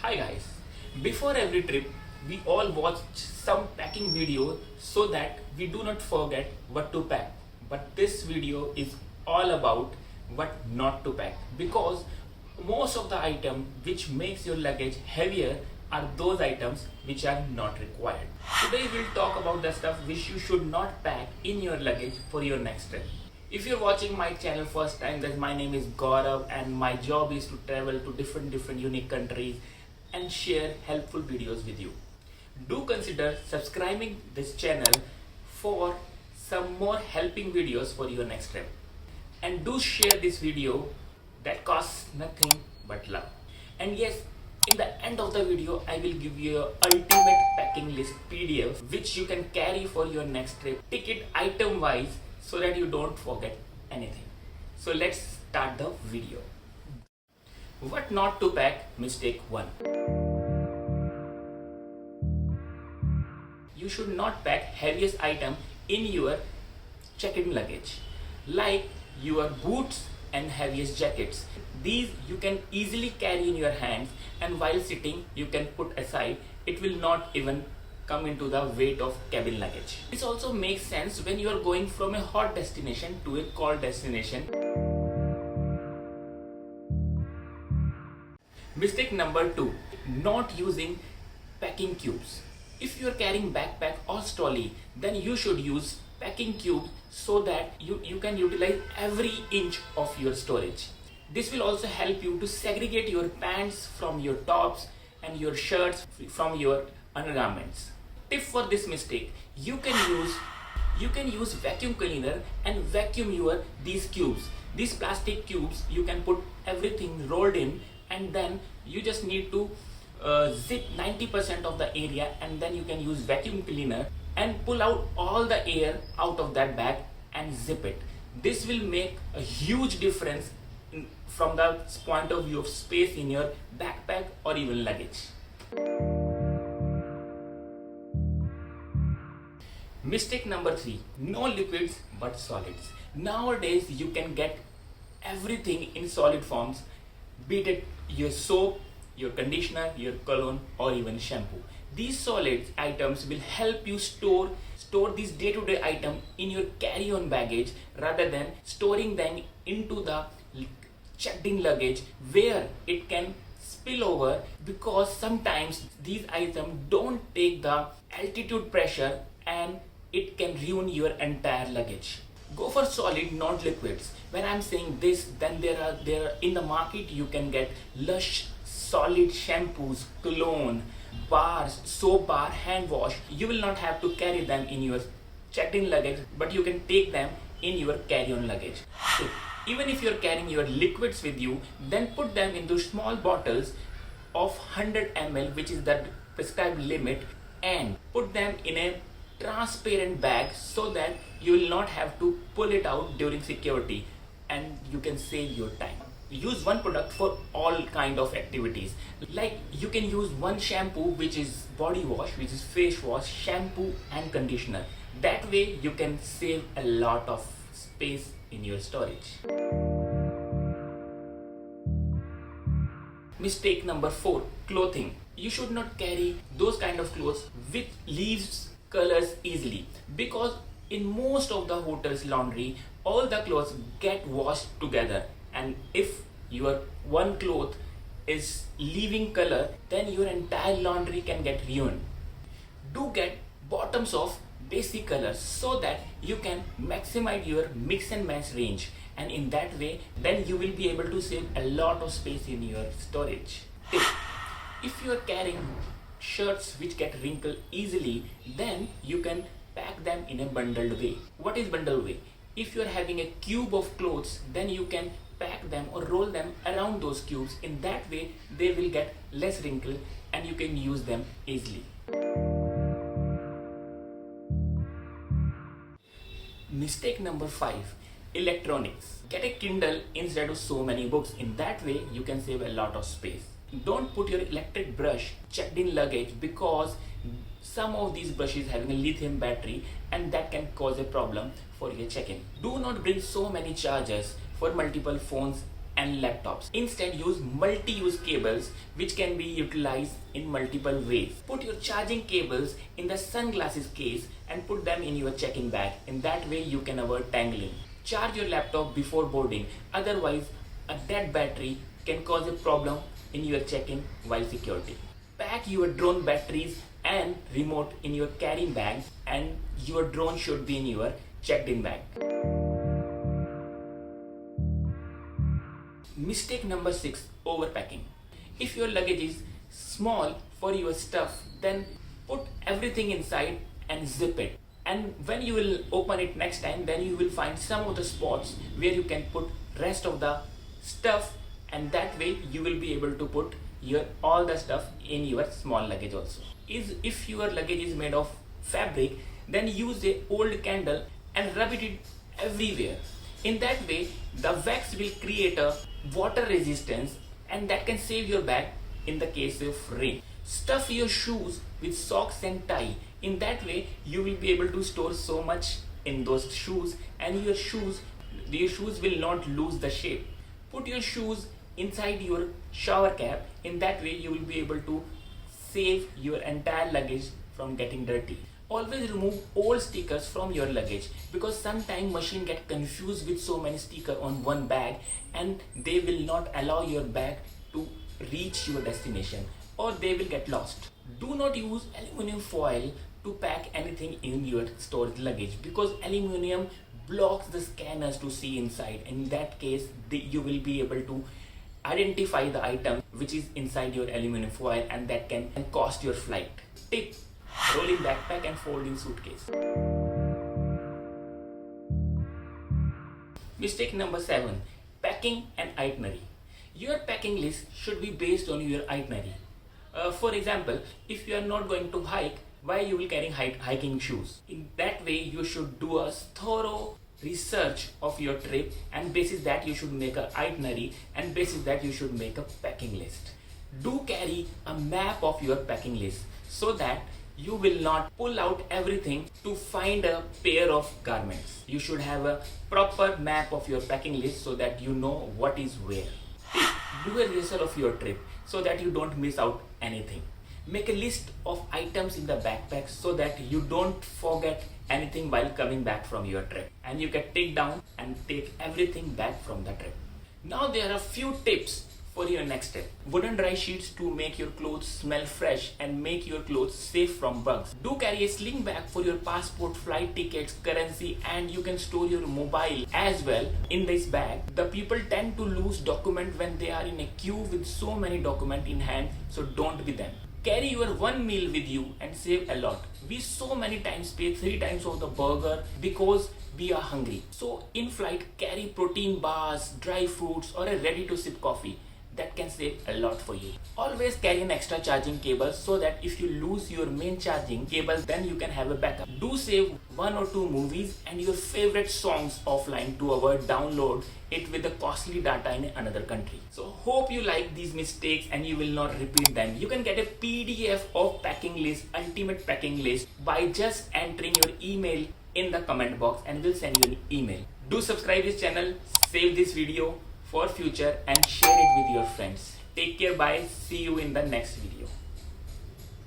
Hi guys, before every trip we all watch some packing video so that we do not forget what to pack. But this video is all about what not to pack because most of the items which makes your luggage heavier are those items which are not required. Today we'll talk about the stuff which you should not pack in your luggage for your next trip. If you're watching my channel first time, then my name is Gaurav and my job is to travel to different unique countries and share helpful videos with you. Do consider subscribing this channel for some more helping videos for your next trip. And do share this video that costs nothing but love. And yes, in the end of the video, I will give you a ultimate packing list PDF which you can carry for your next trip, ticket item wise, so that you don't forget anything. So let's start the video. What not to pack? Mistake 1. You should not pack heaviest item in your check-in luggage, like your boots and heaviest jackets. These you can easily carry in your hands, and while sitting you can put aside. It will not even come into the weight of cabin luggage. This also makes sense when you are going from a hot destination to a cold destination. Mistake number 2, not using packing cubes. If you are carrying backpack or trolley, then you should use packing cubes so that you can utilize every inch of your storage. This will also help you to segregate your pants from your tops and your shirts from your undergarments. Tip for this mistake, you can use vacuum cleaner and vacuum these cubes. These plastic cubes you can put everything rolled in, and then you just need to zip 90% of the area, and then you can use vacuum cleaner and pull out all the air out of that bag and zip it. This will make a huge difference from the point of view of space in your backpack or even luggage. Mistake number 3, no liquids but solids. Nowadays you can get everything in solid forms, be it your soap, your conditioner, your cologne, or even shampoo. These solid items will help you store these day-to-day items in your carry-on baggage rather than storing them into the checked-in luggage where it can spill over, because sometimes these items don't take the altitude pressure and it can ruin your entire luggage. Go for solid, not liquids. When I'm saying this, then there are in the market you can get Lush solid shampoos, cologne, bars, soap bar, hand wash. You will not have to carry them in your checked-in luggage, but you can take them in your carry-on luggage. So, even if you're carrying your liquids with you, then put them into small bottles of 100 ml, which is the prescribed limit, and put them in a transparent bag so that you will not have to pull it out during security, and you can save your time. Use one product for all kind of activities. Like you can use one shampoo, which is body wash, which is face wash, shampoo and conditioner. That way you can save a lot of space in your storage. Mistake number 4, clothing. You should not carry those kind of clothes which leaves colors easily, because in most of the hotels laundry all the clothes get washed together, and if your one cloth is leaving color, then your entire laundry can get ruined. Do get bottoms of basic colors so that you can maximize your mix and match range, and in that way then you will be able to save a lot of space in your storage. Tip: if you are carrying shirts which get wrinkled easily, then you can pack them in a bundled way. What is bundled way? If you are having a cube of clothes, then you can pack them or roll them around those cubes. In that way they will get less wrinkled and you can use them easily. Mistake number 5, electronics. Get a Kindle instead of so many books. In that way you can save a lot of space. Don't put your electric brush checked in luggage, because some of these brushes having a lithium battery and that can cause a problem for your check-in. Do not bring so many chargers for multiple phones and laptops. Instead, use multi-use cables which can be utilized in multiple ways. Put your charging cables in the sunglasses case and put them in your check-in bag. In that way, you can avoid tangling. Charge your laptop before boarding. Otherwise, a dead battery can cause a problem in your check-in while security. Pack your drone batteries and remote in your carrying bag, and your drone should be in your checked-in bag. Mistake number 6, overpacking. If your luggage is small for your stuff, then put everything inside and zip it. And when you will open it next time, then you will find some of the spots where you can put rest of the stuff, and that way you will be able to put your all the stuff in your small luggage also. If your luggage is made of fabric, then use a old candle and rub it everywhere. In that way, the wax will create a water resistance, and that can save your bag in the case of rain. Stuff your shoes with socks and tie. In that way, you will be able to store so much in those shoes, and your shoes will not lose the shape. Put your shoes inside your shower cap. In that way, you will be able to save your entire luggage from getting dirty. Always remove old stickers from your luggage, because sometimes machine get confused with so many stickers on one bag, and they will not allow your bag to reach your destination, or they will get lost. Do not use aluminum foil to pack anything in your storage luggage, because aluminum blocks the scanners to see inside. In that case, you will be able to identify the item which is inside your aluminum foil, and that can cost your flight. Tip: rolling backpack and folding suitcase. Mistake number 7, packing and itinerary. Your packing list should be based on your itinerary. For example, if you are not going to hike, why you will carry hiking shoes? In that way, you should do a thorough research of your trip, and basis that you should make an itinerary, and basis that you should make a packing list. Do carry a map of your packing list, so that you will not pull out everything to find a pair of garments. You should have a proper map of your packing list so that you know what is where. Do a rehearsal of your trip so that you don't miss out anything. Make a list of items in the backpack so that you don't forget anything while coming back from your trip, and you can take down and take everything back from the trip. Now there are a few tips for your next step. Wooden dry sheets to make your clothes smell fresh and make your clothes safe from bugs. Do carry a sling bag for your passport, flight tickets, currency, and you can store your mobile as well in this bag. The people tend to lose document when they are in a queue with so many documents in hand, so don't be them. Carry your one meal with you and save a lot. We so many times pay 3 times of the burger because we are hungry. So in flight, carry protein bars, dry fruits, or a ready to sip coffee. That can save a lot for you. Always carry an extra charging cable so that if you lose your main charging cable, then you can have a backup. Do save 1 or 2 movies and your favorite songs offline to avoid download it with the costly data in another country. So hope you like these mistakes and you will not repeat them. You can get a PDF of packing list, ultimate packing list, by just entering your email in the comment box, and we'll send you an email. Do subscribe this channel, save this video for future, and share it with your friends. Take care, bye, see you in the next video.